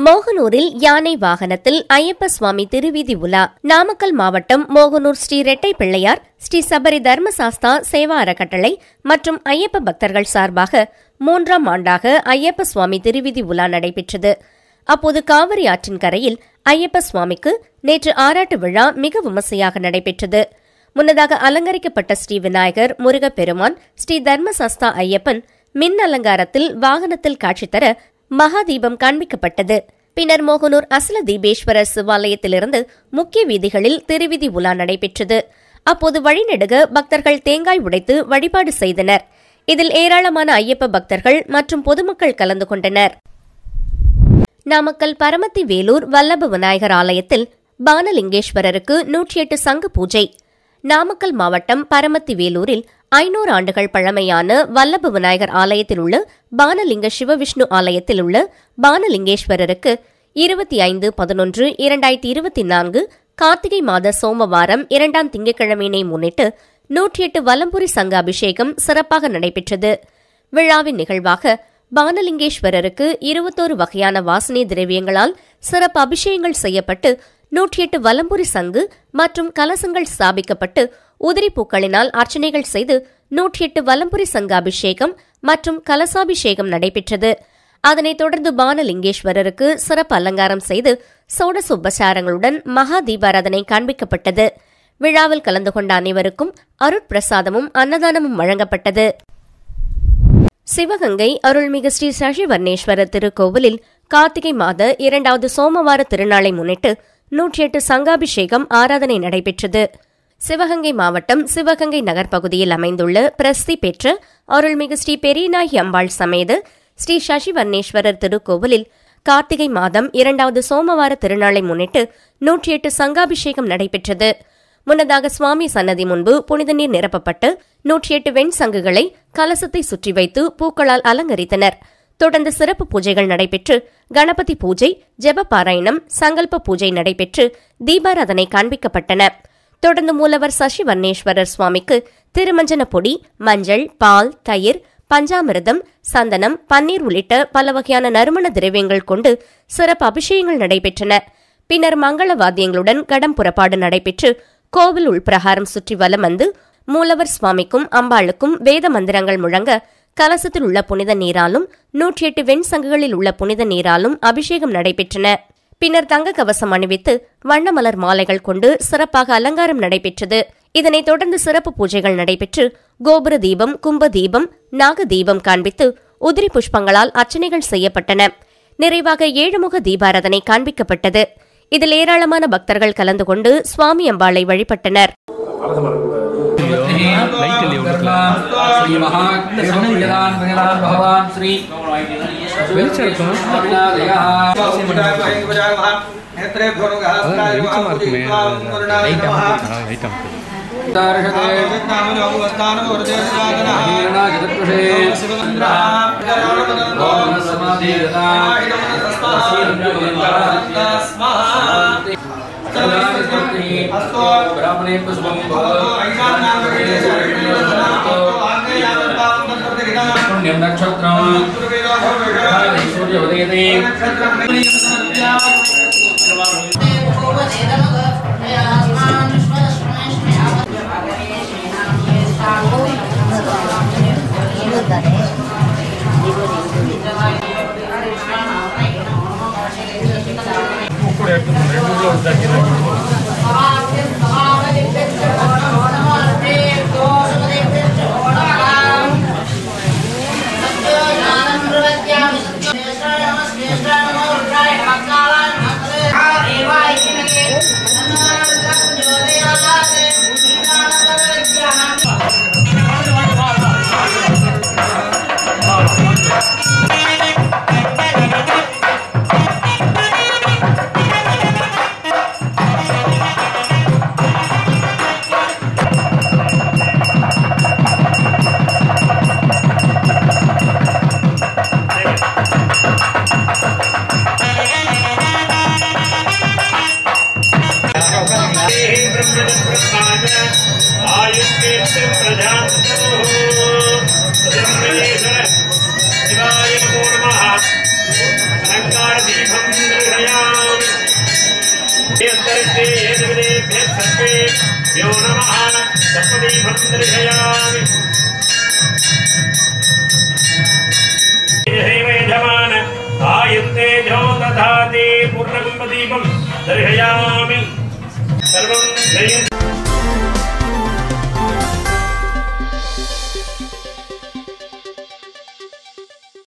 மோகனூரில் யானை வாகனத்தில் ஐயப்ப சுவாமி திருவீதி உலா. நாமக்கல் மாவட்டம் மோகனூர் ஸ்ரீ ரெட்டை பிள்ளையார் ஸ்ரீ சபரி தர்மசாஸ்தா சேவா அறக்கட்டளை மற்றும் ஐயப்ப பக்தர்கள் சார்பாக 3ஆம் ஆண்டாக ஐயப்ப சுவாமி திருவீதி உலா நடைபெற்றது. அப்போது காவிரி ஆற்றின் கரையில் ஐயப்ப சுவாமிக்கு நேற்று ஆராட்டு விழா மிக விமர்சையாக நடைபெற்றது. முன்னதாக அலங்கரிக்கப்பட்ட ஸ்ரீ விநாயகர், முருகப்பெருமான், ஸ்ரீ தர்மசாஸ்தா ஐயப்பன் மின் அலங்காரத்தில் வாகனத்தில் காட்சி தர மகாதீபம் காண்பிக்கப்பட்டது. பின்னர் மோகனூர் அசல தீபேஸ்வரர் சிவாலயத்திலிருந்து முக்கிய வீதிகளில் திருவிதி உலா நடைபெற்றது. அப்போது வழிநெடுக பக்தர்கள் தேங்காய் உடைத்து வழிபாடு செய்தனர். இதில் ஏராளமான ஐயப்ப பக்தர்கள் மற்றும் பொதுமக்கள் கலந்து கொண்டனர். நாமக்கல் பரமத்தி வேலூர் வல்லப விநாயகர் ஆலயத்தில் பானலிங்கேஸ்வரருக்கு 108 சங்கு பூஜை. நாமக்கல் மாவட்டம் பரமத்தி வேலூரில் 500 ஆண்டுகள் பழமையான வல்லப விநாயகர் ஆலயத்தில் உள்ள பானலிங்க சிவவிஷ்ணு ஆலயத்தில் உள்ள பானலிங்கேஸ்வரருக்கு 25/11/2024 கார்த்திகை மாத சோமவாரம் 2ஆம் திங்கட்கிழமையினை முன்னிட்டு 108 வலம்புரி சங்க அபிஷேகம் சிறப்பாக நடைபெற்றது. விழாவின் நிகழ்வாக பானலிங்கேஸ்வரருக்கு 21 வகையான வாசனை திரவியங்களால் சிறப்பு அபிஷேகங்கள் செய்யப்பட்டு 108 வலம்புரி சங்கு மற்றும் கலசங்கள் ஸ்தாபிக்கப்பட்டு உதிரி பூக்களினால் அர்ச்சனைகள் செய்து 108 வலம்புரி சங்க அபிஷேகம் மற்றும் கலசாபிஷேகம் நடைபெற்றது. அதனைத் தொடர்ந்து பானலிங்கேஸ்வரருக்கு சிறப்பு அலங்காரம் செய்து சோடச உபசாரங்களுடன் மகா தீபாராதனை காண்பிக்கப்பட்டது. விழாவில் கலந்து கொண்ட அனைவருக்கும் அருட்பிரசாதமும் அன்னதானமும் வழங்கப்பட்டது. சிவகங்கை அருள்மிகு ஸ்ரீ சசிவர்ணேஸ்வரர் திருக்கோவிலில் கார்த்திகை மாத 2வது சோமவார திருநாளை முன்னிட்டு 108 சங்காபிஷேகம் ஆராதனை நடைபெற்றது. சிவகங்கை மாவட்டம் சிவகங்கை நகர் பகுதியில் அமைந்துள்ள பிரசித்தி பெற்ற அருள்மிகு ஸ்ரீ பெரியநாயகி அம்பாள் சமேத ஸ்ரீ சசிவர்ணேஸ்வரர் திருக்கோவிலில் கார்த்திகை மாதம் 2வது சோமவார திருநாளை முன்னிட்டு 108 சங்காபிஷேகம் நடைபெற்றது. முன்னதாக சுவாமி சன்னதி முன்பு புனித நீர் நிரப்பப்பட்டு 108 வெண் சங்குகளை கலசத்தை சுற்றி வைத்து பூக்களால் அலங்கரித்தனர். தொடர்ந்து சிறப்பு பூஜைகள் நடைபெற்று கணபதி பூஜை, ஜெப பாராயணம், சங்கல்ப பூஜை நடைபெற்று தீபாராதனை காண்பிக்கப்பட்டன. தொடர்ந்து மூலவர் சசிவர்ணேஸ்வரர் சுவாமிக்கு திருமஞ்சன பொடி, மஞ்சள், பால், தயிர், பஞ்சாமிர்தம், சந்தனம், பன்னீர் உள்ளிட்ட பல வகையான நறுமண திரவியங்கள் கொண்டு சிறப்பு அபிஷேகங்கள் நடைபெற்றன. பின்னர் மங்கள வாத்தியங்களுடன் கடம் புறப்பாடு நடைபெற்று கோவில் உள்பிரகாரம் சுற்றி வலம் வந்து மூலவர் சுவாமிக்கும் அம்பாளுக்கும் வேத மந்திரங்கள் முழங்க கலசத்தில் உள்ள புனித நீராலும் 108 வெண் சங்குகளில் உள்ள புனித நீராலும் அபிஷேகம் நடைபெற்றன. பின்னர் தங்க கவசம் அணிவித்து வண்ணமலர் மாலைகள் கொண்டு சிறப்பாக அலங்காரம் நடைபெற்றது. இதனைத் தொடர்ந்து சிறப்பு பூஜைகள் நடைபெற்று கோபுர தீபம், கும்ப தீபம், நாக தீபம் காண்பித்து உதிரி புஷ்பங்களால் அர்ச்சனைகள் செய்யப்பட்டன. நிறைவாக 7 முக தீபாராதனை காண்பிக்கப்பட்டது. இதில் ஏராளமான பக்தர்கள் கலந்து கொண்டு சுவாமி அம்பாளை வழிபட்டனர். शिवाय नमो नमः अलंकार दीपं दर्शयामि यजमान आयुर्तेजो दधाति पूर्णकुम्भदीपं दर्शयामि सर्वं जय